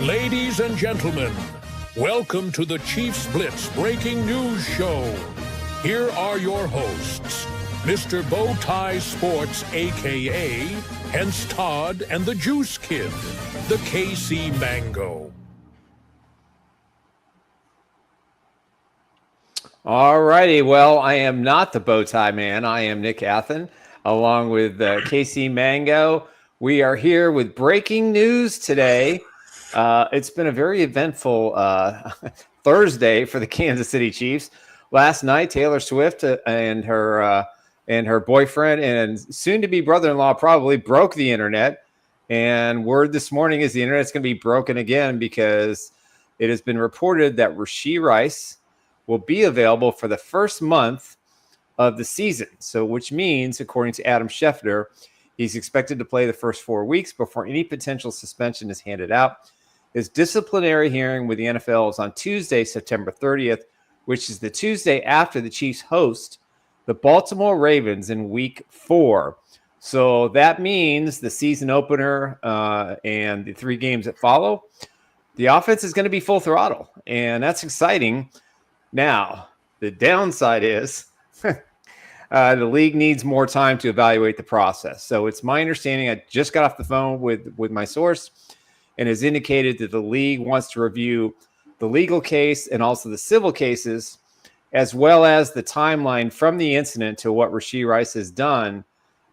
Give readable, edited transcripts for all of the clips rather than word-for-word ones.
Ladies and gentlemen, welcome to the Chiefs Blitz Breaking News Show. Here are your hosts, Mr. Bowtie Sports, a.k.a. Hence Todd and the Juice Kid, the KC Mango. All righty. Well, I am not the Bowtie Man. I am Nick Athen, along with KC Mango. We are here with breaking news today. It's been a very eventful Thursday for the Kansas City Chiefs. Last night, Taylor Swift and her boyfriend and soon-to-be brother-in-law probably broke the internet. And word this morning is the internet's going to be broken again because it has been reported that Rashee Rice will be available for the first month of the season. So, which means, according to Adam Schefter, he's expected to play the first 4 weeks before any potential suspension is handed out. His disciplinary hearing with the NFL is on Tuesday, September 30th, which is the Tuesday after the Chiefs host the Baltimore Ravens in Week 4. So that means the season opener and the 3 games that follow, the offense is going to be full throttle, and that's exciting. Now, the downside is the league needs more time to evaluate the process. So it's my understanding, I just got off the phone with my source, and has indicated that the league wants to review the legal case and also the civil cases, as well as the timeline from the incident to what Rashee Rice has done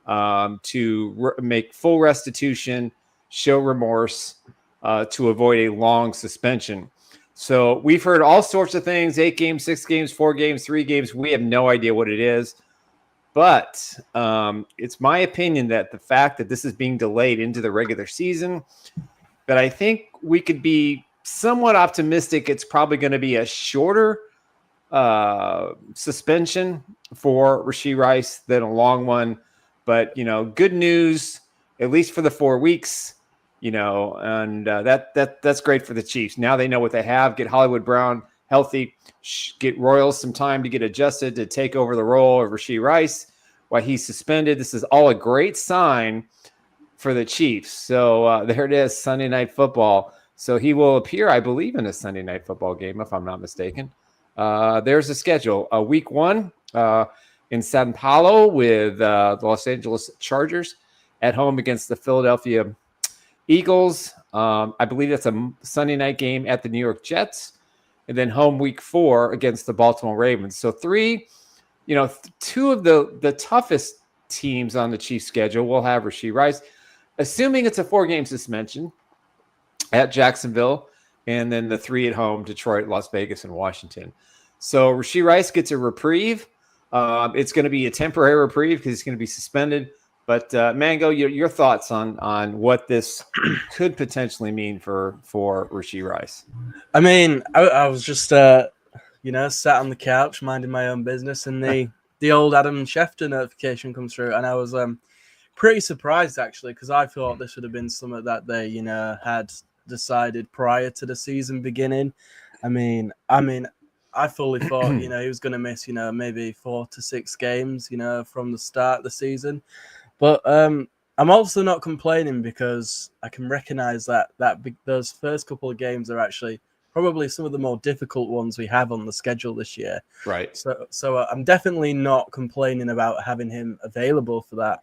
to make full restitution, show remorse, to avoid a long suspension. So we've heard all sorts of things, 8 games, 6 games, 4 games, 3 games. We have no idea what it is. But it's my opinion that the fact that this is being delayed into the regular season, that I think we could be somewhat optimistic it's probably going to be a shorter suspension for Rashee Rice than a long one. But, good news, at least for the 4 weeks. And that's great for the Chiefs. Now they know what they have. Get Hollywood Brown healthy. Get Royals some time to get adjusted to take over the role of Rashee Rice while he's suspended. This is all a great sign for the Chiefs. So there it is, Sunday Night Football. So he will appear, I believe, in a Sunday Night Football game, if I'm not mistaken. There's the schedule. Week 1 in Sao Paulo with the Los Angeles Chargers at home against the Philadelphia Eagles. I believe that's a Sunday night game at the New York Jets, and then home week 4 against the Baltimore Ravens. So 2 of the toughest teams on the Chiefs schedule will have Rashee Rice, assuming it's a 4-game suspension at Jacksonville, and then the 3 at home, Detroit, Las Vegas, and Washington. So Rashee Rice gets a reprieve. It's going to be a temporary reprieve because he's going to be suspended. But Mango, your thoughts on what this could potentially mean for Rashee Rice? I mean, I was just sat on the couch minding my own business, and the old Adam Schefter notification comes through, and I was pretty surprised actually, because I thought this would have been something that they had decided prior to the season beginning. I mean, I fully thought he was going to miss maybe 4 to 6 games from the start of the season. But I'm also not complaining because I can recognize that those first couple of games are actually probably some of the more difficult ones we have on the schedule this year. Right. So I'm definitely not complaining about having him available for that.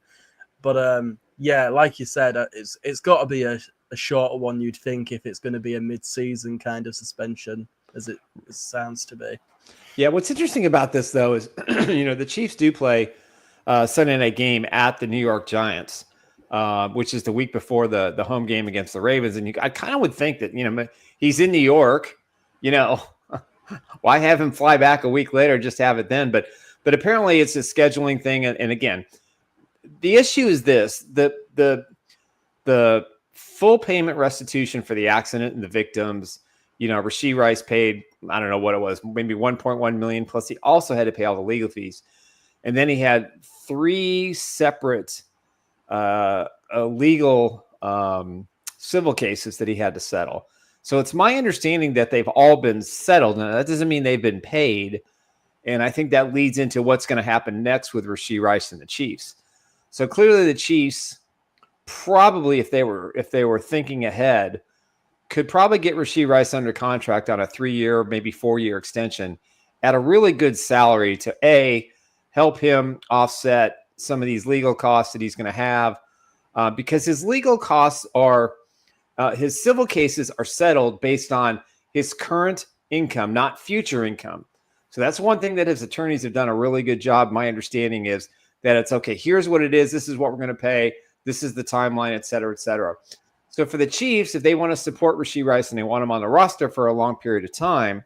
But yeah, like you said, it's got to be a shorter one, you'd think, if it's going to be a mid-season kind of suspension, as it sounds to be. Yeah, what's interesting about this though is the Chiefs do play Sunday night game at the New York Giants, which is the week before the home game against the Ravens. And I kind of would think that, he's in New York, why have him fly back a week later, just have it then? But apparently it's a scheduling thing. And again, the issue is this, the full payment restitution for the accident and the victims, Rashee Rice paid, I don't know what it was, maybe $1.1 million, plus he also had to pay all the legal fees. And then he had 3 separate legal civil cases that he had to settle. So it's my understanding that they've all been settled. Now, that doesn't mean they've been paid. And I think that leads into what's going to happen next with Rashee Rice and the Chiefs. So clearly the Chiefs probably, if they were thinking ahead, could probably get Rashee Rice under contract on a 3-year, maybe 4-year extension at a really good salary to help him offset some of these legal costs that he's going to have, because his legal costs are his civil cases are settled based on his current income, not future income. So that's one thing that his attorneys have done a really good job. My understanding is that it's okay. Here's what it is. This is what we're going to pay. This is the timeline, et cetera, et cetera. So for the Chiefs, if they want to support Rashee Rice and they want him on the roster for a long period of time,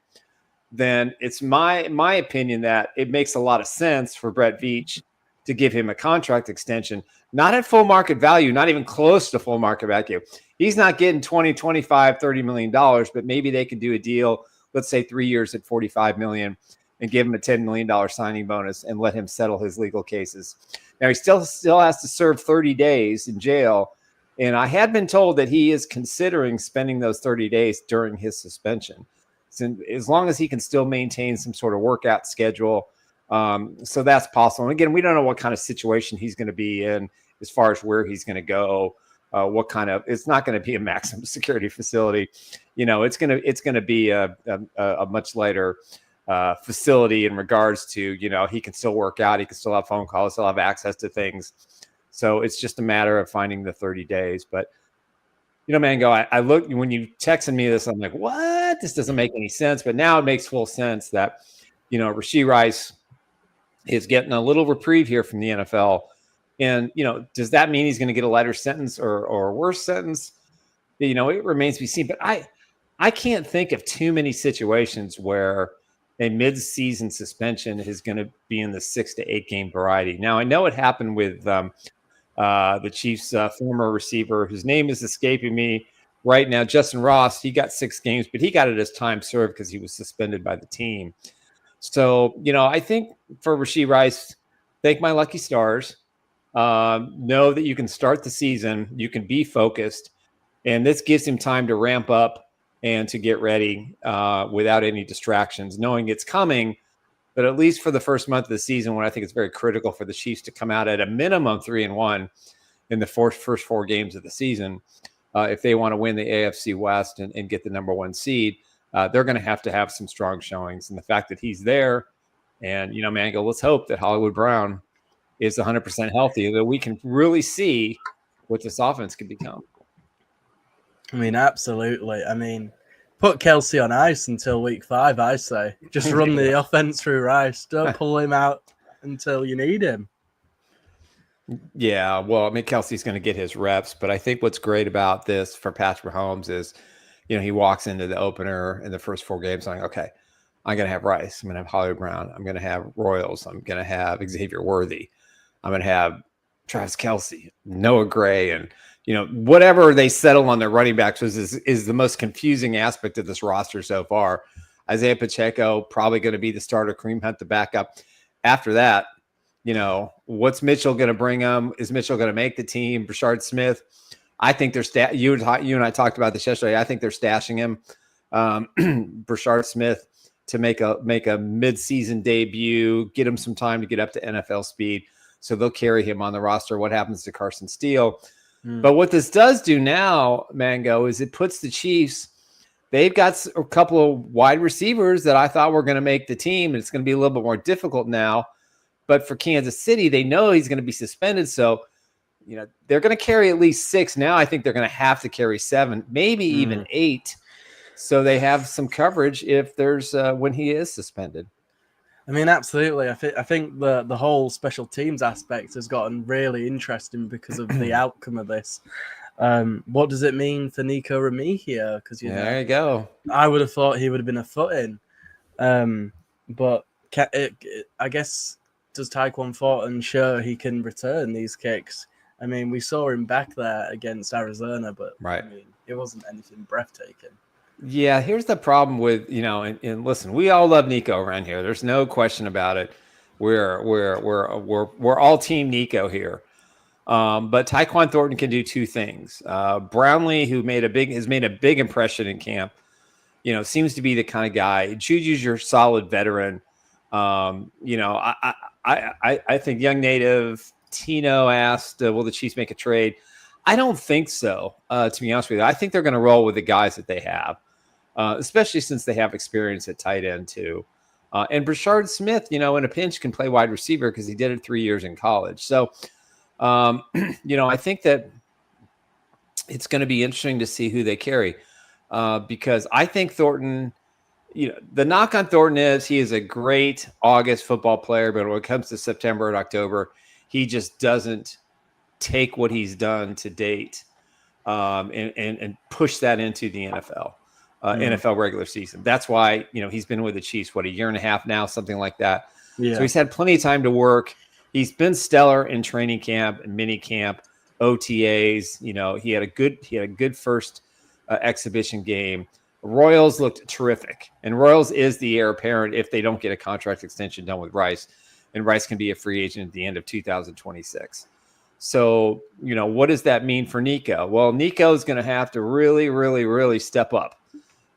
then it's my opinion that it makes a lot of sense for Brett Veach to give him a contract extension, not at full market value, not even close to full market value. He's not getting 20, 25, $30 million, but maybe they could do a deal, let's say 3 years at $45 million, and give him a $10 million signing bonus and let him settle his legal cases. Now, he still has to serve 30 days in jail, and I had been told that he is considering spending those 30 days during his suspension, so as long as he can still maintain some sort of workout schedule. So that's possible. And again, we don't know what kind of situation he's going to be in as far as where he's going to go. What kind of, it's not going to be a maximum security facility. It's going to be a much lighter facility in regards to, he can still work out. He can still have phone calls, still have access to things. So it's just a matter of finding the 30 days. But, Mango, I look, when you texted me this, I'm like, what? This doesn't make any sense. But now it makes full sense that, Rashee Rice is getting a little reprieve here from the NFL. And, does that mean he's going to get a lighter sentence or a worse sentence? It remains to be seen. But I can't think of too many situations where a mid-season suspension is going to be in the 6 to 8 game variety. Now, I know it happened with the Chiefs' former receiver, whose name is escaping me right now, Justin Ross. He got 6 games, but he got it as time served because he was suspended by the team. So, I think for Rashee Rice, thank my lucky stars. Know that you can start the season, you can be focused, and this gives him time to ramp up and to get ready without any distractions, knowing it's coming. But at least for the first month of the season, when I think it's very critical for the Chiefs to come out at a minimum 3-1 in the first 4 games of the season, if they want to win the AFC West and get the number 1 seed, they're going to have some strong showings. And the fact that he's there, and Mango, let's hope that Hollywood Brown is 100% healthy, that we can really see what this offense could become. I mean, absolutely. I mean, put Kelsey on ice until week 5, I say. Just run the offense through Rice. Don't pull him out until you need him. Yeah, well, I mean, Kelsey's going to get his reps, but I think what's great about this for Patrick Mahomes is, he walks into the opener in the first 4 games saying, okay, I'm going to have Rice. I'm going to have Hollywood Brown. I'm going to have Royals. I'm going to have Xavier Worthy. I'm going to have Travis Kelce, Noah Gray, and, whatever they settle on their running backs is the most confusing aspect of this roster so far. Isaiah Pacheco probably going to be the starter, Kareem Hunt the backup. After that, what's Mitchell going to bring them? Is Mitchell going to make the team? Brashard Smith, I think they're you and I talked about this yesterday. I think they're stashing him, Brashard Smith, to make a mid-season debut, get him some time to get up to NFL speed. So they'll carry him on the roster. What happens to Carson Steele? But what this does do now, Mango, is it puts the Chiefs, they've got a couple of wide receivers that I thought were going to make the team. And it's going to be a little bit more difficult now. But for Kansas City, they know he's going to be suspended. So, they're going to carry at least 6. Now I think they're going to have to carry 7, maybe even 8. So they have some coverage if there's when he is suspended. I mean, absolutely. I think the whole special teams aspect has gotten really interesting because of the outcome of this. What does it mean for Nico Remigio? Because there you go. I would have thought he would have been a foot in, but I guess does Tyquan Thornton show he can return these kicks? I mean, we saw him back there against Arizona, but right. I mean, it wasn't anything breathtaking. Yeah, here's the problem with, and listen, we all love Nico around here. There's no question about it. We're all team Nico here. But Tyquan Thornton can do 2 things. Brownlee, who has made a big impression in camp, seems to be the kind of guy. Juju's your solid veteran. I think Young Native Tino asked, will the Chiefs make a trade? I don't think so, to be honest with you. I think they're going to roll with the guys that they have, especially since they have experience at tight end too. And Brashard Smith, in a pinch can play wide receiver because he did it 3 years in college. So, I think that it's going to be interesting to see who they carry because I think Thornton, the knock on Thornton is he is a great August football player, but when it comes to September and October, he just doesn't take what he's done to date and push that into the NFL. NFL regular season. That's why, he's been with the Chiefs, a year and a half now, something like that. Yeah. So he's had plenty of time to work. He's been stellar in training camp and mini camp, OTAs. He had a good first exhibition game. Royals looked terrific, and Royals is the heir apparent if they don't get a contract extension done with Rice, and Rice can be a free agent at the end of 2026. So, what does that mean for Nico? Well, Nico is going to have to really, really, really step up.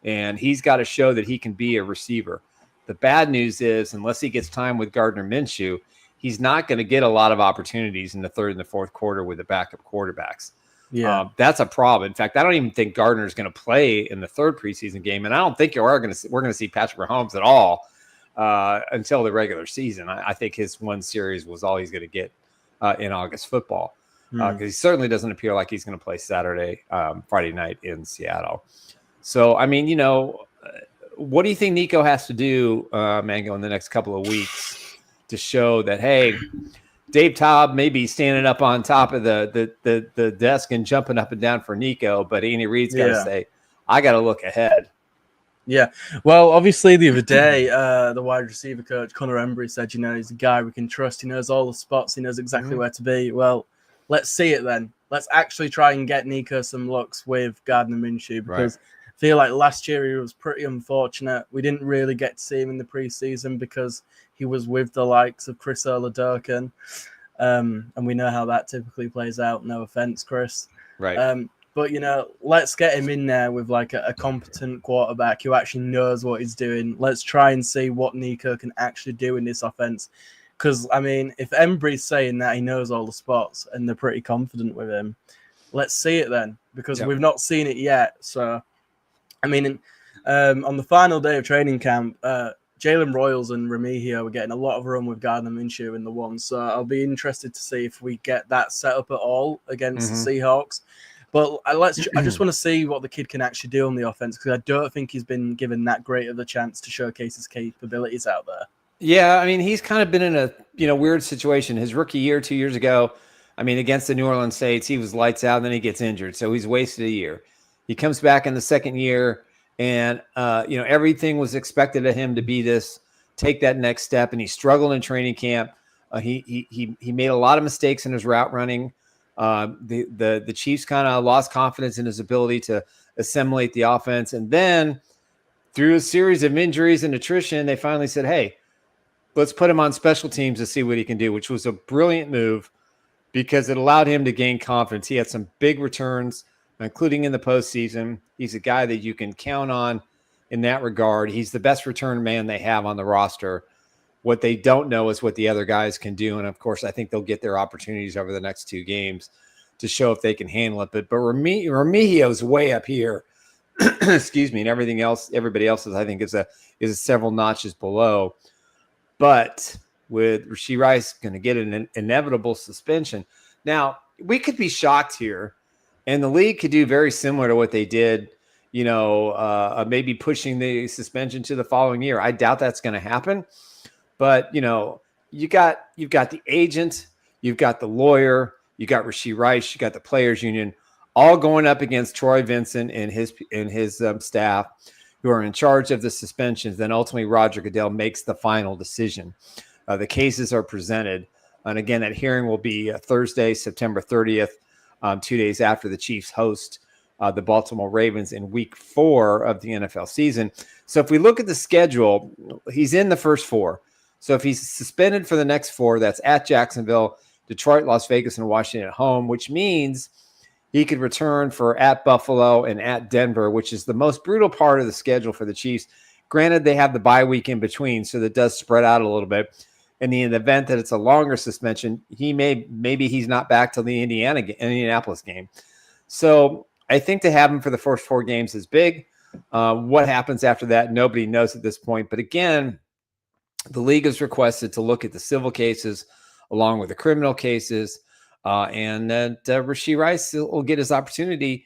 And he's got to show that he can be a receiver. The bad news is, unless he gets time with Gardner Minshew, he's not going to get a lot of opportunities in the third and the fourth quarter with the backup quarterbacks. Yeah, that's a problem. In fact, I don't even think Gardner is going to play in the third preseason game, and I don't think we're going to see Patrick Mahomes at all until the regular season. I think his one series was all he's going to get in August football because he certainly doesn't appear like he's going to play Friday night in Seattle. So, what do you think Nico has to do, Mango, in the next couple of weeks to show that, hey, Dave Taub may be standing up on top of the desk and jumping up and down for Nico, but Andy Reid's got to say, I got to look ahead. Yeah. Well, obviously the other day, the wide receiver coach, Conor Embry, said, he's a guy we can trust. He knows all the spots. He knows exactly where to be. Well, let's see it then. Let's actually try and get Nico some looks with Gardner Minshew because I feel like last year he was pretty unfortunate. We didn't really get to see him in the preseason because he was with the likes of Chris Oladokun. And we know how that typically plays out. No offense, Chris. Right. But, let's get him in there with like a competent quarterback who actually knows what he's doing. Let's try and see what Nico can actually do in this offense. Because, if Embry's saying that he knows all the spots and they're pretty confident with him, let's see it then. Because we've not seen it yet. So, on the final day of training camp, Jalen Royals and Remigio were getting a lot of run with Gardner Minshew in the one. So I'll be interested to see if we get that set up at all against the Seahawks. But I just want to see what the kid can actually do on the offense because I don't think he's been given that great of a chance to showcase his capabilities out there. Yeah, he's kind of been in a weird situation. His rookie year 2 years ago, against the New Orleans Saints, he was lights out, and then he gets injured, so he's wasted a year. He comes back in the second year, and everything was expected of him to be this, take that next step, and he struggled in training camp. He made a lot of mistakes in his route running. The Chiefs kind of lost confidence in his ability to assimilate the offense. And then through a series of injuries and attrition, they finally said, hey, let's put him on special teams to see what he can do, which was a brilliant move because it allowed him to gain confidence. He had some big returns, including in the postseason. He's a guy that you can count on in that regard. He's the best return man they have on the roster. What they don't know is what the other guys can do. And, of course, I think they'll get their opportunities over the next two games to show if they can handle it. But Remigio's way up here, excuse me, and everybody else's, I think, is several notches below. But with Rashee Rice going to get an inevitable suspension. Now, we could be shocked here, and the league could do very similar to what they did, maybe pushing the suspension to the following year. I doubt that's going to happen. But, you've got the agent, you've got the lawyer, you got Rashee Rice, you got the players union, all going up against Troy Vincent and his staff who are in charge of the suspensions. Then ultimately Roger Goodell makes the final decision. The cases are presented. And again, that hearing will be Thursday, September 30th, 2 days after the Chiefs host the Baltimore Ravens in week 4 of the NFL season. So if we look at the schedule, he's in the first 4. So if he's suspended for the next 4, that's at Jacksonville, Detroit, Las Vegas, and Washington at home, which means he could return for at Buffalo and at Denver, which is the most brutal part of the schedule for the Chiefs. Granted, they have the bye week in between, so that does spread out a little bit. in the event that it's a longer suspension, maybe he's not back till the Indianapolis game. So I think to have him for the first 4 games is big. What happens after that, nobody knows at this point. But again, the league has requested to look at the civil cases along with the criminal cases, and that Rashee Rice will get his opportunity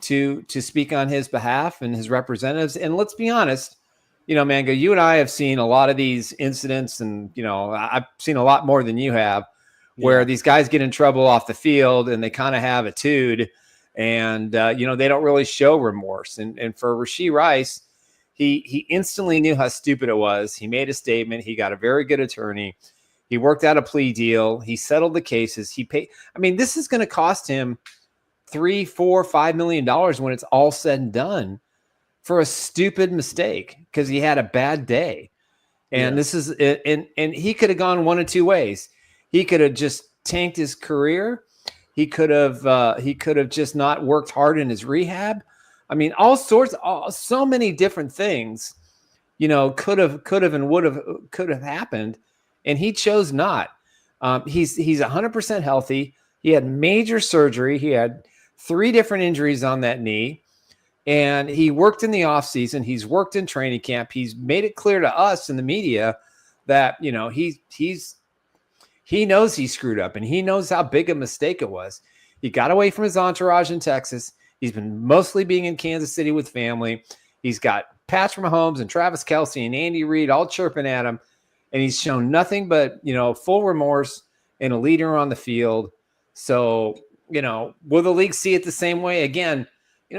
to speak on his behalf and his representatives. And let's be honest, Mango, you and I have seen a lot of these incidents, and, I've seen a lot more than you have, where these guys get in trouble off the field and they kind of have attitude, and, they don't really show remorse. And for Rashee Rice, he instantly knew how stupid it was. He made a statement. He got a very good attorney. He worked out a plea deal. He settled the cases. He paid. I mean, this is going to cost him $3, $4, $5 million when it's all said and done, for a stupid mistake because he had a bad day. And this is it. And he could have gone one of 2 ways. He could have just tanked his career. He could have just not worked hard in his rehab. I mean, so many different things, could have and could have happened. And he chose not. He's 100% healthy. He had major surgery. He had 3 different injuries on that knee. And he worked in the offseason. He's worked in training camp. He's made it clear to us in the media that, he knows he screwed up, and he knows how big a mistake it was. He got away from his entourage in Texas. He's been mostly being in Kansas City with family. He's got Patrick Mahomes and Travis Kelce and Andy Reid all chirping at him. And he's shown nothing but, full remorse and a leader on the field. So, will the league see it the same way? Again,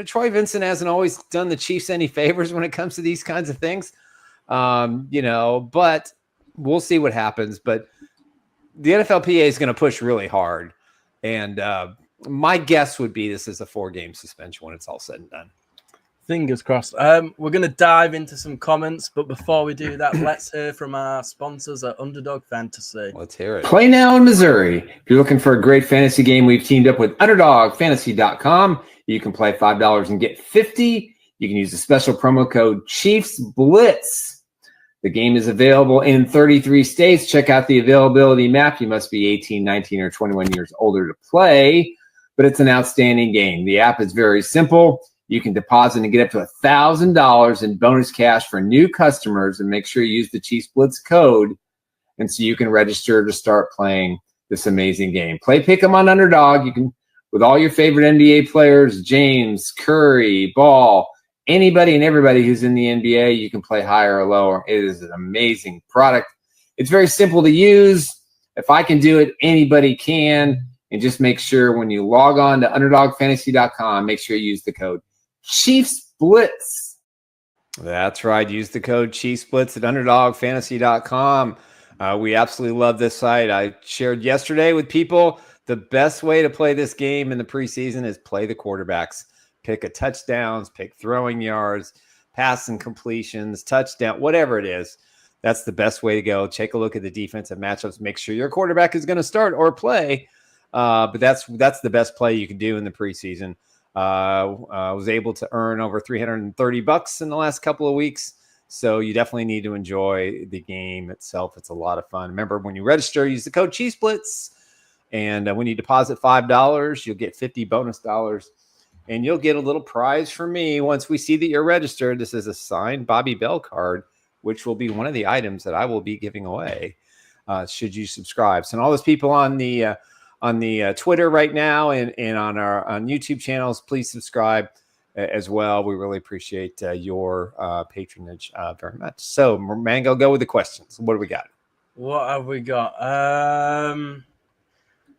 Troy Vincent hasn't always done the Chiefs any favors when it comes to these kinds of things, but we'll see what happens. But the NFLPA is going to push really hard. And my guess would be this is a 4-game suspension when it's all said and done. Fingers crossed. We're going to dive into some comments, but before we do that, let's hear from our sponsors at Underdog Fantasy. Let's hear it. Play now in Missouri. If you're looking for a great fantasy game, we've teamed up with UnderdogFantasy.com. You can play $5 and get $50. You can use the special promo code Chiefs Blitz. The game is available in 33 states. Check out the availability map. You must be 18, 19, or 21 years older to play, but it's an outstanding game. The app is very simple. You can deposit and get up to $1,000 in bonus cash for new customers, and make sure you use the Chiefs Blitz code, and so you can register to start playing this amazing game. Play Pick'em on Underdog. You can, with all your favorite NBA players, James, Curry, Ball, anybody and everybody who's in the NBA, you can play higher or lower. It is an amazing product. It's very simple to use. If I can do it, anybody can. And just make sure when you log on to UnderdogFantasy.com, make sure you use the code Chiefs Blitz. That's right. Use the code Chiefs Blitz at UnderdogFantasy.com. We absolutely love this site. I shared yesterday with people the best way to play this game in the preseason is play the quarterbacks. Pick a touchdowns, pick throwing yards, passing completions, touchdown, whatever it is. That's the best way to go. Take a look at the defensive matchups. Make sure your quarterback is going to start or play. But that's the best play you can do in the preseason. I was able to earn over $330 in the last couple of weeks. So you definitely need to enjoy the game itself. It's a lot of fun. Remember, when you register, use the code Chiefs Blitz. And when you deposit $5, you'll get 50 bonus dollars. And you'll get a little prize from me once we see that you're registered. This is a signed Bobby Bell card, which will be one of the items that I will be giving away should you subscribe. So, and all those people on the Twitter right now and on YouTube channels, please subscribe as well. We really appreciate your patronage very much. So, Mango, go with the questions. What do we got? What have we got?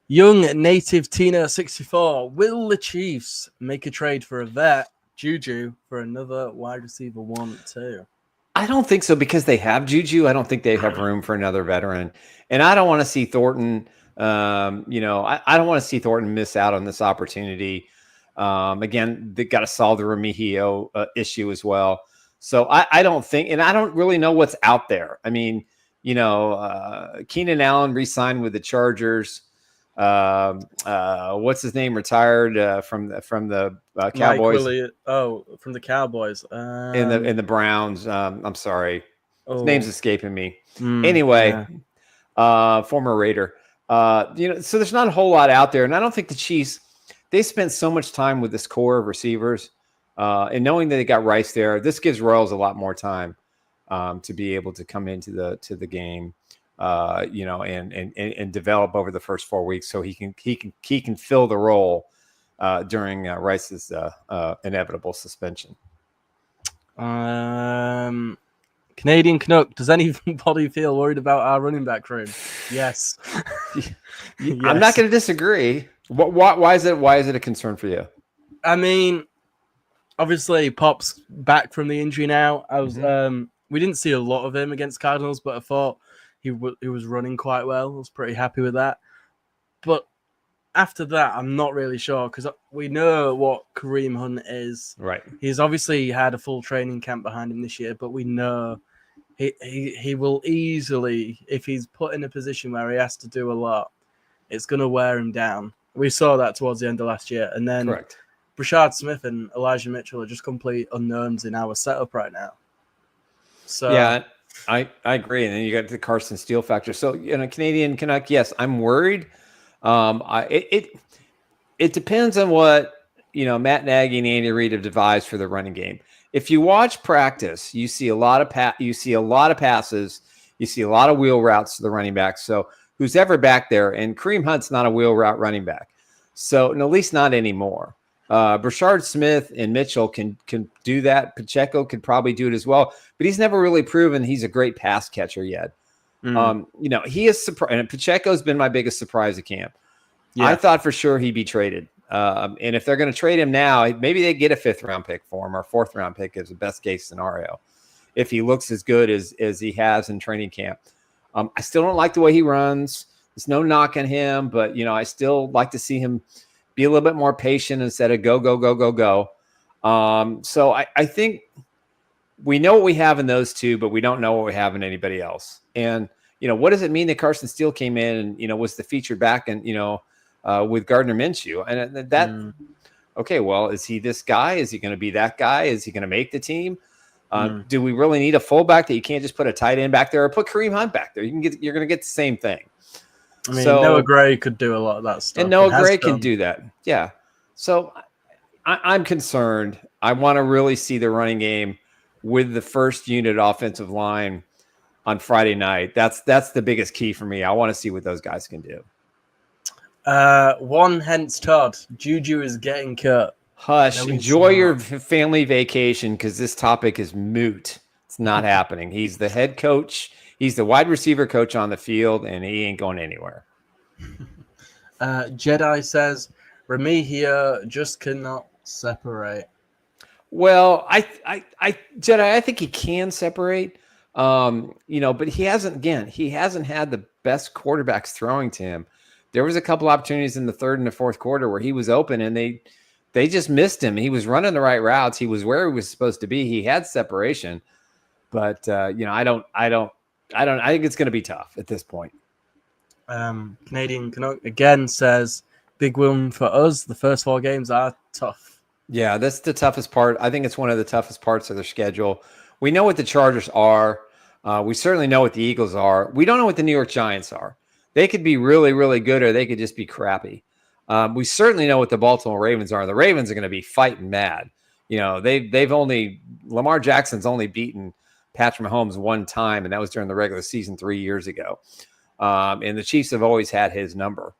Young Native Tina 64. Will the Chiefs make a trade for a vet, Juju, for another wide receiver 1-2? I don't think so, because they have Juju. I don't think they have room for another veteran. And I don't want to see Thornton, I don't want to see Thornton miss out on this opportunity. Again, they got to solve the Remigio issue as well. So I don't think, and I don't really know what's out there. I mean, Keenan Allen re-signed with the Chargers. What's his name? Retired from the Cowboys. From the Cowboys. In the Browns. I'm sorry, his name's escaping me. Anyway, former Raider. So there's not a whole lot out there. And I don't think the Chiefs, they spent so much time with this core of receivers. And knowing that they got Rice there, this gives Royals a lot more time to be able to come into the game, and develop over the first 4 weeks, so he can fill the role during Rice's inevitable suspension. Canadian Canuck, does anybody feel worried about our running back room? Yes. Yes. I'm not going to disagree. Why is it a concern for you? I mean, obviously Pop's back from the injury now. We didn't see a lot of him against Cardinals, but I thought he was running quite well. I was pretty happy with that. But after that, I'm not really sure, because we know what Kareem Hunt is. Right. He's obviously had a full training camp behind him this year, but we know he will easily, if he's put in a position where he has to do a lot, it's going to wear him down. We saw that towards the end of last year. And then Correct. Brashard Smith and Elijah Mitchell are just complete unknowns in our setup right now. So yeah, I agree. And then you got the Carson Steele factor. So, Canadian Canuck, yes, I'm worried. It depends on what Matt Nagy and Andy Reid have devised for the running game. If you watch practice, you see a lot of passes, you see a lot of wheel routes to the running back. So who's ever back there, and Kareem Hunt's not a wheel route running back, so at least not anymore. Brashard Smith and Mitchell can do that. Pacheco could probably do it as well, but he's never really proven he's a great pass catcher yet. He is surprised, and Pacheco's been my biggest surprise at camp. Yeah. I thought for sure he'd be traded. And if they're going to trade him now, maybe they get a 5th round pick for him, or 4th round pick is the best case scenario, if he looks as good as he has in training camp. I still don't like the way he runs. There's no knock on him, but I still like to see him be a little bit more patient instead of go. So I think we know what we have in those two, but we don't know what we have in anybody else. And, what does it mean that Carson Steele came in and, was the featured back and, with Gardner Minshew? And that, okay, well, is he this guy? Is he going to be that guy? Is he going to make the team? Do we really need a fullback that you can't just put a tight end back there or put Kareem Hunt back there? You're going to get the same thing. I mean, Noah Gray could do a lot of that stuff. And Noah Gray can do that. Yeah. So I'm concerned. I want to really see the running game with the first unit offensive line on Friday night. That's the biggest key for me. I want to see what those guys can do. One hence Todd. Juju is getting cut. Hush. Enjoy your family vacation, because this topic is moot. It's not happening. He's the head coach. He's the wide receiver coach on the field, and he ain't going anywhere. Jedi says, Remigio just cannot separate. Well, Jedi, I think he can separate, but he hasn't had the best quarterbacks throwing to him. There was a couple opportunities in the 3rd and the 4th quarter where he was open, and they just missed him. He was running the right routes. He was where he was supposed to be. He had separation, but I think it's going to be tough at this point. Canadian Canuck again says, big win for us. The first 4 games are tough. Yeah, that's the toughest part. I think it's one of the toughest parts of their schedule. We know what the Chargers are. We certainly know what the Eagles are. We don't know what the New York Giants are. They could be really, really good, or they could just be crappy. We certainly know what the Baltimore Ravens are. The Ravens are going to be fighting mad. Lamar Jackson's only beaten Patrick Mahomes one time, and that was during the regular season 3 years ago. And the Chiefs have always had his number,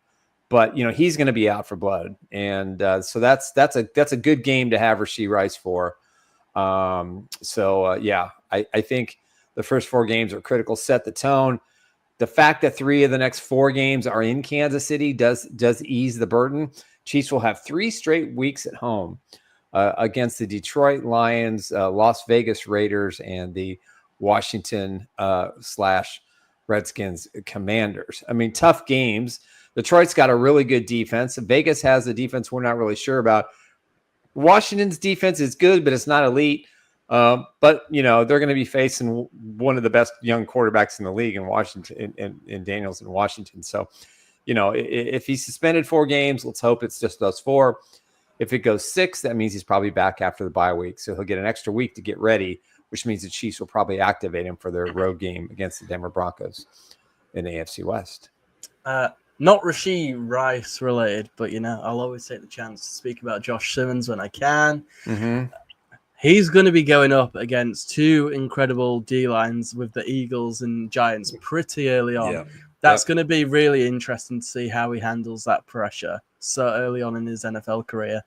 but he's going to be out for blood, and so that's a good game to have Rashee Rice for. I think the first 4 games are critical. Set the tone. The fact that 3 of the next 4 games are in Kansas City does ease the burden. Chiefs will have 3 straight weeks at home against the Detroit Lions, Las Vegas Raiders, and the Washington / Redskins Commanders. I mean, tough games. Detroit's got a really good defense. Vegas has a defense we're not really sure about. Washington's defense is good, but it's not elite. But they're going to be facing one of the best young quarterbacks in the league in Washington, in Daniels in Washington. So, if he's suspended 4 games, let's hope it's just those 4. If it goes 6, that means he's probably back after the bye week. So he'll get an extra week to get ready, which means the Chiefs will probably activate him for their road game against the Denver Broncos. in the AFC West. Not Rashee Rice related, but I'll always take the chance to speak about Josh Simmons when I can. Mm-hmm. He's going to be going up against two incredible D lines with the Eagles and Giants pretty early on. Yeah. That's going to be really interesting to see how he handles that pressure so early on in his NFL career.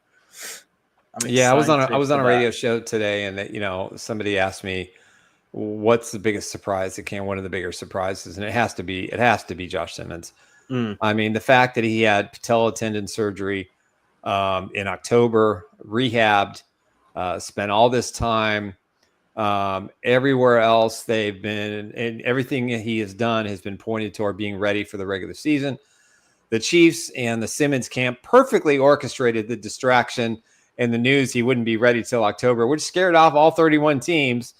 I was on a radio show today, and somebody asked me, what's the biggest surprise? One of the bigger surprises, and it has to be Josh Simmons. I mean, the fact that he had patella tendon surgery in October, rehabbed, spent all this time everywhere else they've been, and everything he has done has been pointed toward being ready for the regular season. The Chiefs and the Simmons camp perfectly orchestrated the distraction and the news he wouldn't be ready till October, which scared off all 31 teams.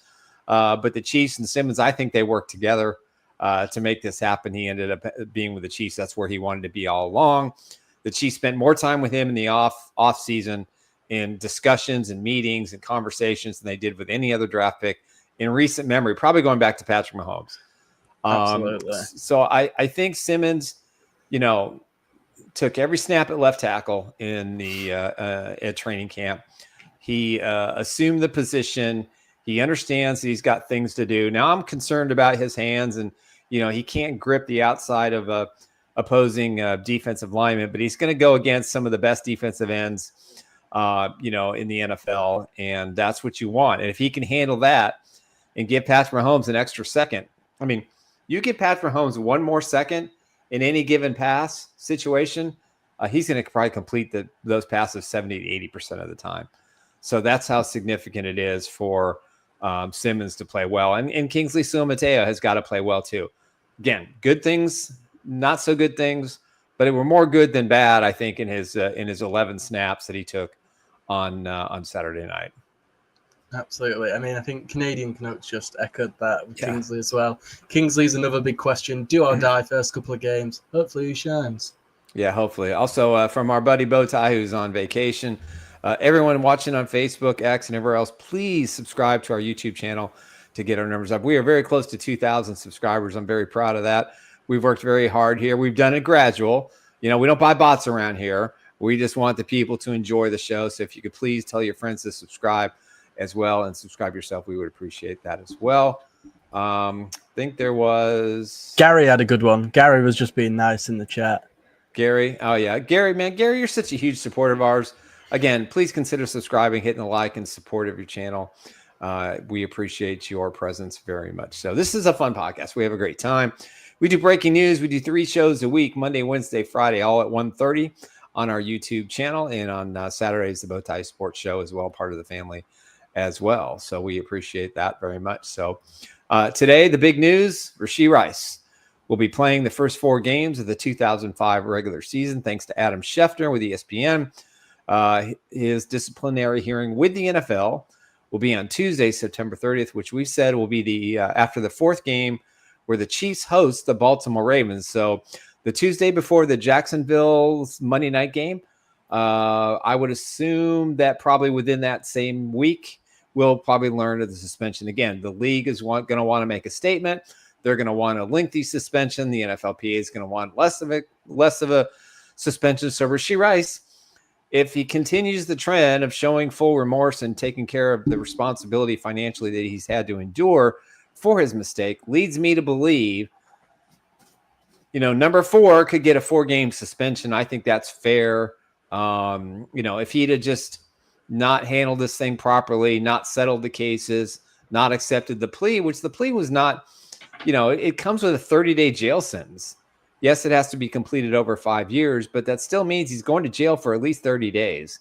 But the Chiefs and Simmons, I think they worked together to make this happen. He ended up being with the Chiefs. That's where he wanted to be all along. The Chiefs spent more time with him in the off season in discussions and meetings and conversations than they did with any other draft pick in recent memory, probably going back to Patrick Mahomes. Absolutely. So I think Simmons, took every snap at left tackle in the at training camp. He assumed the position. He understands that he's got things to do. Now I'm concerned about his hands, and he can't grip the outside of a opposing defensive lineman, but he's going to go against some of the best defensive ends, in the NFL, and that's what you want. And if he can handle that and give Patrick Mahomes an extra second, I mean, you give Patrick Mahomes one more second in any given pass situation, he's going to probably complete those passes 70 to 80% of the time. So that's how significant it is for Simmons to play well. And Kingsley Suamataia has got to play well too. Again, good things, not so good things, but it were more good than bad, I think, in his 11 snaps that he took on Saturday night. Absolutely. I mean, I think Canadian Canucks just echoed that with Kingsley as well. Kingsley's another big question. Do or die first couple of games. Hopefully he shines. Yeah, hopefully. Also, from our buddy Bowtie, who's on vacation. Everyone watching on Facebook, X, and everywhere else, please subscribe to our YouTube channel to get our numbers up. We are very close to 2,000 subscribers. I'm very proud of that. We've worked very hard here. We've done it gradual. We don't buy bots around here. We just want the people to enjoy the show. So if you could please tell your friends to subscribe as well, and subscribe yourself, we would appreciate that as well. I think there was Gary had a good one. Gary was just being nice in the chat. Gary, oh yeah, Gary, man, Gary, you're such a huge supporter of ours. Again, please consider subscribing, hitting the like and support of your channel. We appreciate your presence very much. So this is a fun podcast. We have a great time. We do breaking news. We do 3 shows a week, Monday, Wednesday, Friday, all at 1:30 on our YouTube channel, and on Saturdays, the Bowtie Sports Show as well, part of the family as well. So we appreciate that very much. So today, the big news, Rashee Rice will be playing the first 4 games of the 2005 regular season, thanks to Adam Schefter with ESPN. His disciplinary hearing with the NFL will be on Tuesday, September 30th, which we said will be the after the 4th game where the Chiefs host the Baltimore Ravens. So the Tuesday before the Jacksonville's Monday night game, I would assume that probably within that same week, we'll probably learn of the suspension. Again, the league is going to want to make a statement. They're going to want a lengthy suspension. The NFLPA is going to want less of a suspension. So Rashee Rice, if he continues the trend of showing full remorse and taking care of the responsibility financially that he's had to endure for his mistake, leads me to believe, number 4 could get a 4-game suspension. I think that's fair. If he'd have just not handled this thing properly, not settled the cases, not accepted the plea, which the plea was not, it comes with a 30-day jail sentence. Yes, it has to be completed over 5 years, but that still means he's going to jail for at least 30 days.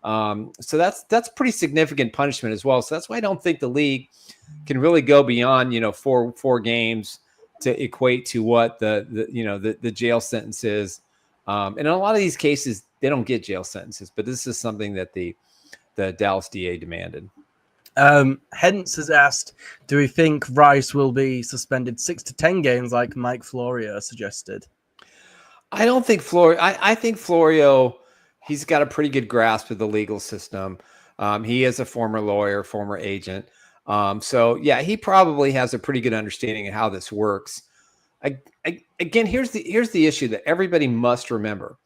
So that's pretty significant punishment as well. So that's why I don't think the league can really go beyond, four games to equate to what the jail sentence is. And in a lot of these cases, they don't get jail sentences, but this is something that the Dallas DA demanded. Hence has asked, do we think Rice will be suspended 6 to 10 games like Mike Florio suggested? I don't think Florio. I think Florio, he's got a pretty good grasp of the legal system. He is a former lawyer, former agent. So yeah, he probably has a pretty good understanding of how this works. again, here's the issue that everybody must remember.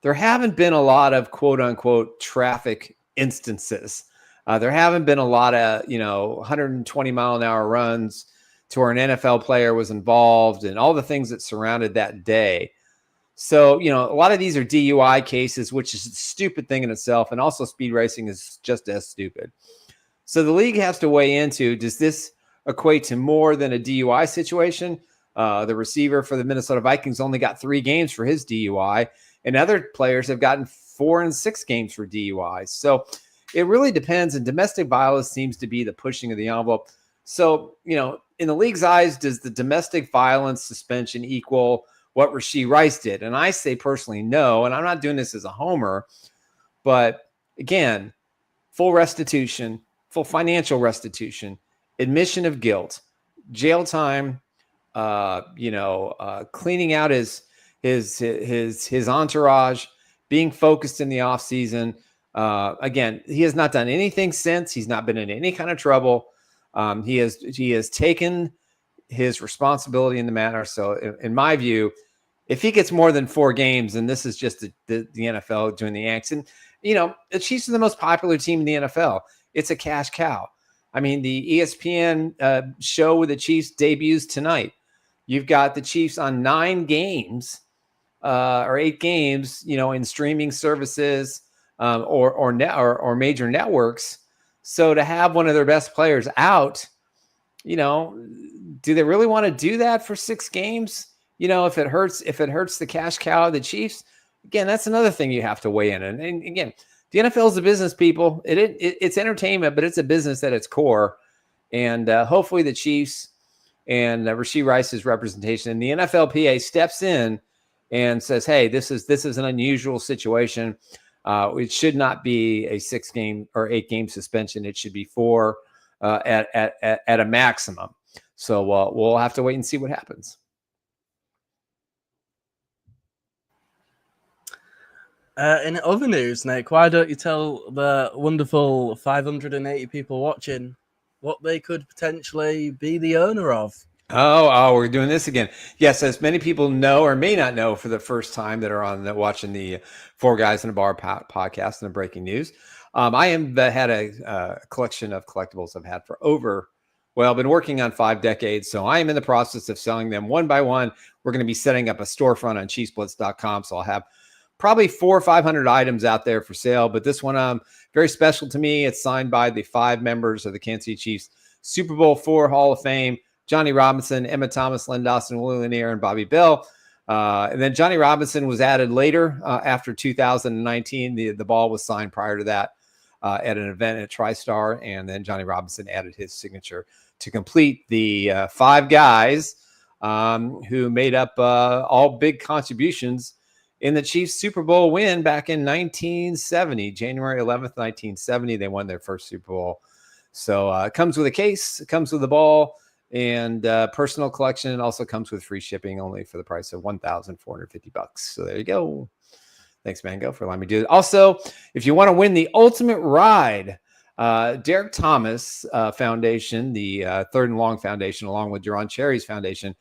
There haven't been a lot of quote unquote traffic instances. There haven't been a lot of 120 mile an hour runs to where an NFL player was involved and all the things that surrounded that day. So, a lot of these are DUI cases, which is a stupid thing in itself. And also speed racing is just as stupid. So the league has to weigh into, does this equate to more than a DUI situation? The receiver for the Minnesota Vikings only got 3 games for his DUI, and other players have gotten 4 and 6 games for DUI. So it really depends. And domestic violence seems to be the pushing of the envelope. So, in the league's eyes, does the domestic violence suspension equal what Rashee Rice did? And I say personally, no. And I'm not doing this as a homer, but again, full restitution, full financial restitution, admission of guilt, jail time, cleaning out his entourage, being focused in the off season. Again, he has not done anything since. He's not been in any kind of trouble. He has taken his responsibility in the matter. So in my view, if he gets more than 4 games, and this is just the NFL doing the Yanks, and the Chiefs are the most popular team in the NFL. It's a cash cow. I mean, the ESPN show with the Chiefs debuts tonight. You've got the Chiefs on 9 games or 8 games, in streaming services or major networks. So to have one of their best players out, do they really want to do that for 6 games? If it hurts the cash cow of the Chiefs, again, that's another thing you have to weigh in. And again, the NFL is a business, people. It's entertainment, but it's a business at its core. And hopefully the Chiefs and Rashee Rice's representation and the NFLPA steps in and says, hey, this is an unusual situation. It should not be a 6-game or 8-game suspension. It should be 4 at a maximum. So we'll have to wait and see what happens. In other news, Nick, why don't you tell the wonderful 580 people watching what they could potentially be the owner of? Oh, we're doing this again. Yes, as many people know or may not know for the first time that are watching the 4 Guys in a Bar podcast and the breaking news. I had a collection of collectibles I've had for been working on 5 decades. So I am in the process of selling them one by one. We're going to be setting up a storefront on ChiefsBlitz.com. So I'll have probably 400 or 500 items out there for sale, but this one very special to me. It's signed by the 5 members of the Kansas City Chiefs Super Bowl IV Hall of Fame: Johnny Robinson, Emmitt Thomas, Len Dawson, Willie Lanier, and Bobby Bell. And then Johnny Robinson was added later after 2019. The ball was signed prior to that at an event at TriStar, and then Johnny Robinson added his signature to complete the 5 guys who made up all big contributions in the Chiefs Super Bowl win back in 1970, January 11th, 1970. They won their first Super Bowl. So it comes with a case, it comes with a ball, and personal collection. It also comes with free shipping only for the price of $1,450. So there you go. Thanks, Mango, for allowing me to do it. Also, if you want to win the ultimate ride, Derek Thomas Foundation, the Third and Long Foundation, along with Duron Cherry's Foundation,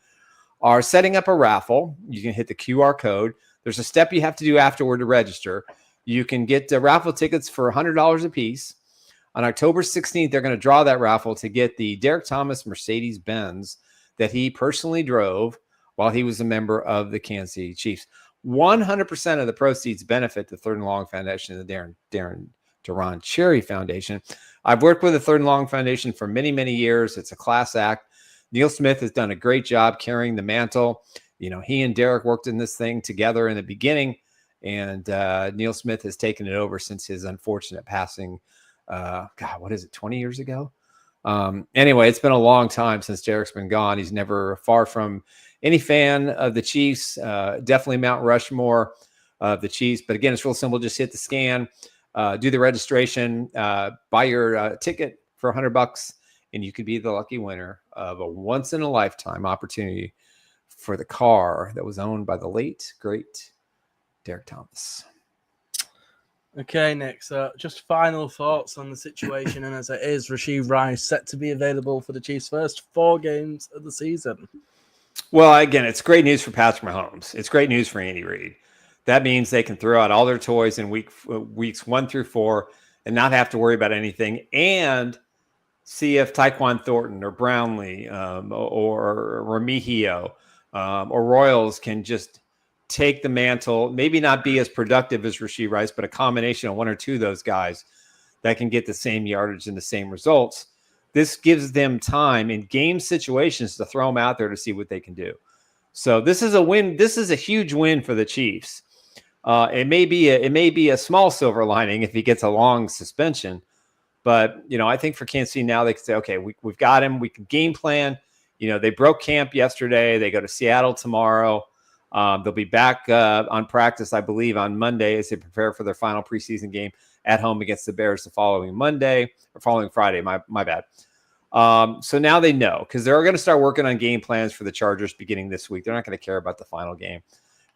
are setting up a raffle. You can hit the QR code. There's a step you have to do afterward to register. You can get raffle tickets for $100 a piece. On October 16th, they're going to draw that raffle to get the Derek Thomas Mercedes-Benz that he personally drove while he was a member of the Kansas City Chiefs. 100% of the proceeds benefit the Third and Long Foundation and the Duron Cherry Foundation. I've worked with the Third and Long Foundation for many, many years. It's a class act. Neil Smith has done a great job carrying the mantle. He and Derek worked in this thing together in the beginning, and Neil Smith has taken it over since his unfortunate passing. 20 years ago? Anyway, it's been a long time since Derek's been gone. He's never far from any fan of the Chiefs, definitely Mount Rushmore of the Chiefs. But again, it's real simple. Just hit the scan, do the registration, buy your ticket for $100, and you could be the lucky winner of a once-in-a-lifetime opportunity for the car that was owned by the late, great Derek Thomas. Okay, Nick, so just final thoughts on the situation. And as it is, Rashee Rice set to be available for the Chiefs' first 4 games of the season. Well, again, it's great news for Patrick Mahomes. It's great news for Andy Reid. That means they can throw out all their toys in weeks 1 through 4 and not have to worry about anything, and see if Tyquan Thornton or Brownlee or Remigio or Royals can just take the mantle, maybe not be as productive as Rashee Rice, but a combination of 1 or 2 of those guys that can get the same yardage and the same results. This gives them time in game situations to throw them out there to see what they can do. So this is a win. This is a huge win for the Chiefs. It may be a small silver lining if he gets a long suspension, but I think for Kansas City now they can say, okay, we've got him. We can game plan. They broke camp yesterday. They go to Seattle tomorrow. They'll be back on practice, I believe, on Monday as they prepare for their final preseason game at home against the Bears the following Friday. My bad. So now they know, because they're going to start working on game plans for the Chargers beginning this week. They're not going to care about the final game,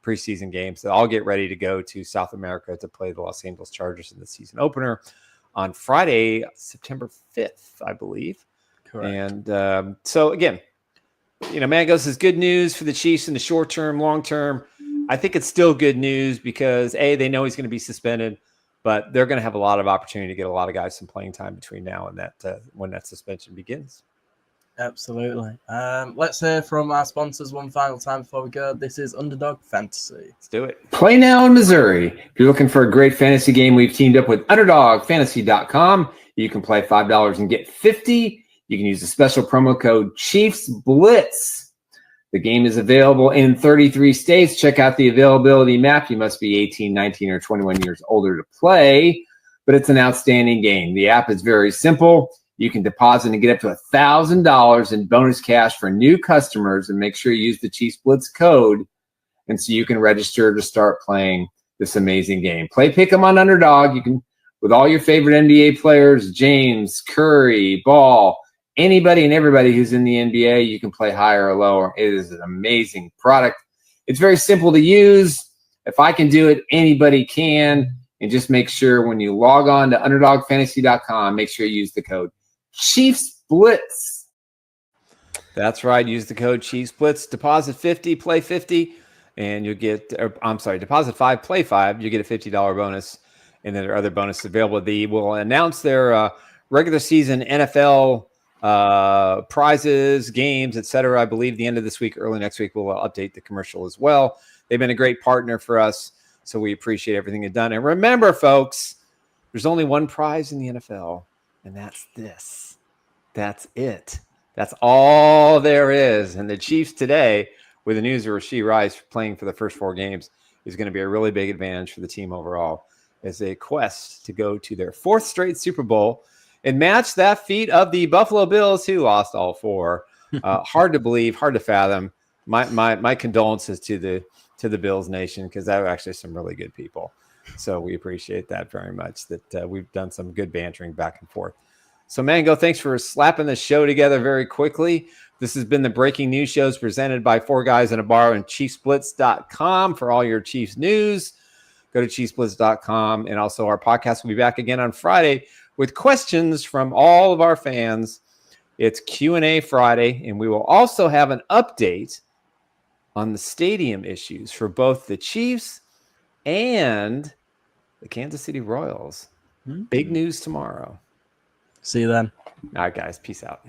preseason games. So I'll get ready to go to South America to play the Los Angeles Chargers in the season opener on Friday, September 5th, I believe. Correct. And so again, Mangos is good news for the Chiefs in the short term, long term. I think it's still good news because they know he's going to be suspended, but they're going to have a lot of opportunity to get a lot of guys some playing time between now and that when that suspension begins. Absolutely. Let's hear from our sponsors one final time before we go. This is Underdog Fantasy. Let's do it. Play now in Missouri. If you're looking for a great fantasy game, we've teamed up with UnderdogFantasy.com. You can play $5 and get $50. You can use the special promo code Chiefs Blitz. The game is available in 33 states. Check out the availability map. You must be 18, 19, or 21 years older to play, but it's an outstanding game. The app is very simple. You can deposit and get up to $1,000 in bonus cash for new customers, and make sure you use the Chiefs Blitz code, and so you can register to start playing this amazing game. Play Pick'em on Underdog. You can, with all your favorite NBA players, James, Curry, Ball, anybody and everybody who's in the NBA, you can play higher or lower. It is an amazing product. It's very simple to use. If I can do it, anybody can. And just make sure when you log on to UnderdogFantasy.com, make sure you use the code Chiefs Blitz. That's right. Use the code Chiefs Blitz. Deposit 50, play 50, and you'll get. Deposit 5, play 5. You get a $50 bonus, and then there are other bonuses available. They will announce their regular season NFL prizes, games, etc. I believe the end of this week, early next week, we'll update the commercial as well. They've been a great partner for us, so we appreciate everything they've done. And remember, folks, there's only one prize in the NFL, and that's this. That's it. That's all there is. And the Chiefs today, with the news of Rashee Rice playing for the first 4 games, is going to be a really big advantage for the team overall as a quest to go to their 4th straight Super Bowl and match that feat of the Buffalo Bills, who lost all 4. Hard to believe, hard to fathom. My condolences to the Bills Nation, because they're actually some really good people. So we appreciate that very much, that we've done some good bantering back and forth. So Mango, thanks for slapping the show together very quickly. This has been the Breaking News Shows presented by 4 Guys in a Bar and ChiefsBlitz.com for all your Chiefs news. Go to ChiefsBlitz.com. And also our podcast will be back again on Friday with questions from all of our fans. It's Q&A Friday, and we will also have an update on the stadium issues for both the Chiefs and the Kansas City Royals. Big news tomorrow. See you then. All right, guys. Peace out.